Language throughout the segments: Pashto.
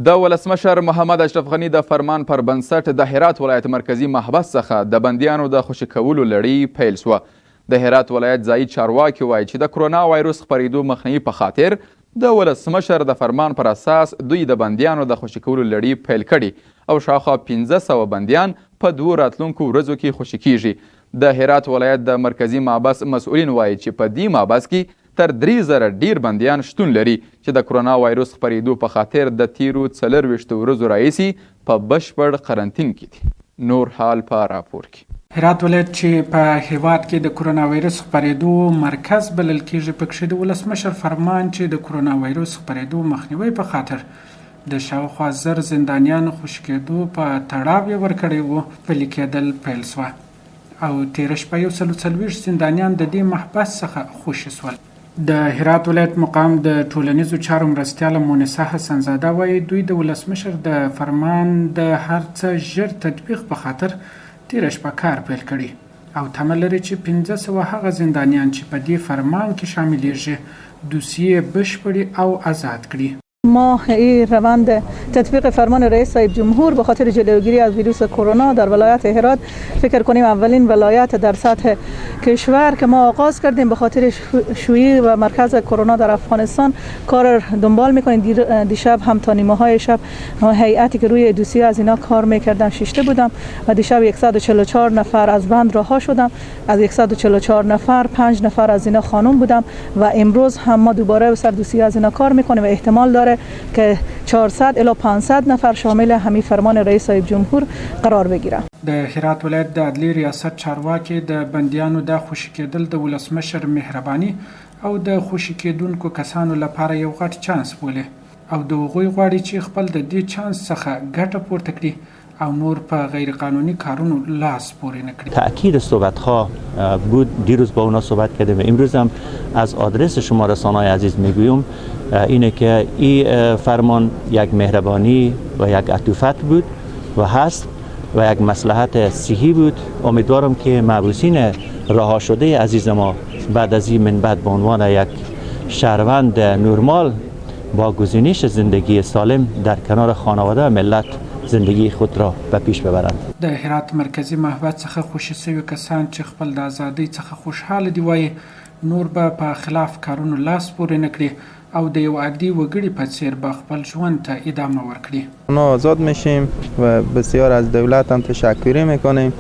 د ولسمشر محمد اشرف غني د فرمان پر بنسټ د هرات ولایت مرکزی محبس څخه د بندیانو د خوشي کولو لړۍ پیل شوه. د هرات ولایت ځایي چارواکي وایي چې د کرونا وایروس خپریدو مخنیوي په خاطر د ولسمشر د فرمان پر اساس دوی د بندیانو د خوشي کولو لړۍ پیل کړي او شاوخوا 1500 بندیان په 2 راتلونکو ورځو کې خوشي کیږي. د هرات ولایت د مرکزی محبس مسؤلین وایي چې په دې محبس کې تر 3000 ډیر بندیان شتون لري چې د کرونا وایروس خپریدو په خاطر د تیرو 24 ورځو راهیسې په بشپړ قرنطین کې دي. نور حال په راپور کې. هرات ولایت چې په هیواد کې د کرونا وایروس خپریدو مرکز بلل کېږي پکې د ولسمشر فرمان چې د کرونا وایروس خپریدو مخنیوي په خاطر د شاوخوا 1000 زندانیانو خوشي کېدو په تړاو یې ورکړی و پلي کېدل پیل شوه او تېره شپه 140 زندانیان د دې محبس څخه خوشي شول. د هرات ولایت مقام د ټولنیزو چارو مرستیاله مونسه حسن زاده وایي دوی د ولسمشر د فرمان د هر څه ژر تطبیق په خاطر تېره شپه کار پیل کړي او تمه لري چې 1500 هغه زندانیان چې په دې فرمان کې شاملیږي دوسیه بشپړي او آزاد کړي. ما این روند تطبیق فرمان رئیس صاحب جمهور به خاطر جلوگیری از ویروس کرونا در ولایت هرات فکر کنیم اولین ولایت در سطح کشور که ما آغاز کردیم به خاطر شیوع و مرکز کرونا در افغانستان کار دنبال میکنیم. دیشب هم تا نیمه های شب هیئتی که روی دوسیه از اینا کار میکردم شیشته بودم و دیشب 144 نفر از بند رها شدم. از 144 نفر 5 نفر از اینا خانم بودم و امروز هم ما دوباره سر دوسیه از اینا کار میکنیم و احتمال داره که 400 الی 500 نفر شامل همین فرمان رئیس صاحب جمهور قرار بگیره. د هرات ولایت د عدلی ریاست چارواکي د بندیانو د خوشي کېدل د ولسمشر مهرباني او د خوشي کېدونکو کسانو لپاره یو غټ چانس بولي او د هغوی غواړي چې خپل د دې چانس څخه ګټه پورته کړي او نور په غیر قانونی کارونو لاس پورې نکړي. تأکید صحبت‌ها بود. دیروز با اونا صحبت کردیم. امروز هم از آدرس شما رسانه‌های عزیز میگویم اینه که این فرمان یک مهربانی و یک عطوفت بود و هست و یک مصلحت صحی بود. امیدوارم که محبوسین رها شده عزیز ما بعد از این من بعد به عنوان یک شهروند نرمال با گزینش زندگی سالم در کنار خانواده ملت زندگی خود را به پیش ببرند. د هرات مرکزی محبس څخه خوشي شوي کسان چې خپل د ازادۍ څخه خوشحاله دي وایي نور به په خلاف کارونو لاس پورې نه کړي او د یو عادي وګړي په څیر به خپل ژوند ته ادامه ورکړي. ما آزاد میشیم و بسیار از دولت هم تشکر میکنیم.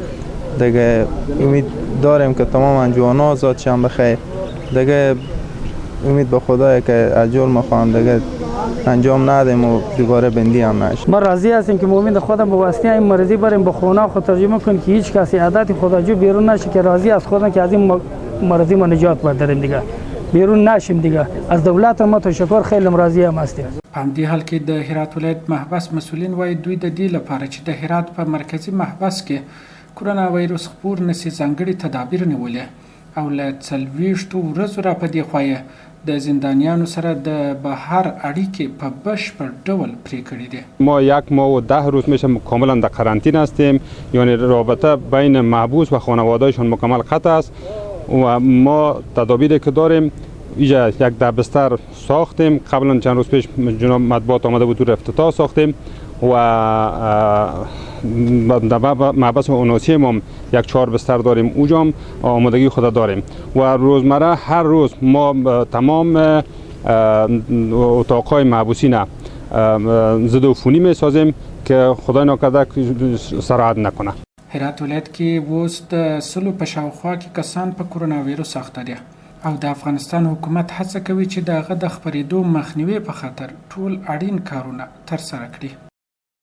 دیگه امید داریم که تمام انجمن‌ها آزاد شن بخیر. دیگه امید به خدای که از جرم خواهم دیگه انجام ندیم و دوباره بندی هم نشه. ما راضی هستیم که امید خودم به واسطه این مرضی بریم به خونه خود ترجمه کنیم که هیچ کسی عادت خداجو بیرون نشه که راضی از خودم که از این مرضی ما نجات برداریم دیگه بیرون نشیم دیگه. از دولت ما تشکر خیلی راضی هم هستیم. په همدې حال کې د هرات ولایت محبس مسؤلین وایي دوی د دې لپاره چې د هرات په مرکزی محبس کې کرونا وایروس خپور نشي ځانګړي تدابیر نیولې او له 40 ورځو را په دې خوا د زندانیانو سره د بهر اړیکې په بشپړ ډول پرې کړې دي. ما 1 ماه و 10 روز میشه کاملا در قرنطین هستیم. یعنی رابطه بین محبوس و خانواده‌شان مکمل قطع است و ما تدابیری که داریم اینجا یک دبستر ساختیم. قبلا چند روز پیش جناب مطبوعات آمده بود تو افتتاح ساختیم و محبس اوناسی ما یک 4 بستر داریم. اونجا هم آمادگی خود داریم و روزمره هر روز ما تمام اتاقهای محبوسین ضد عفونی می سازیم که خدای ناکرده سرایت نکنه. هرات ولایت کې اوس د 100 په شاوخوا کې کسان په کرونا ویروس اخته دي او د افغانستان حکومت هڅه کوي چې د هغه د خپرېدو مخنیوي په خاطر ټول اړین کارونه ترسره کړي.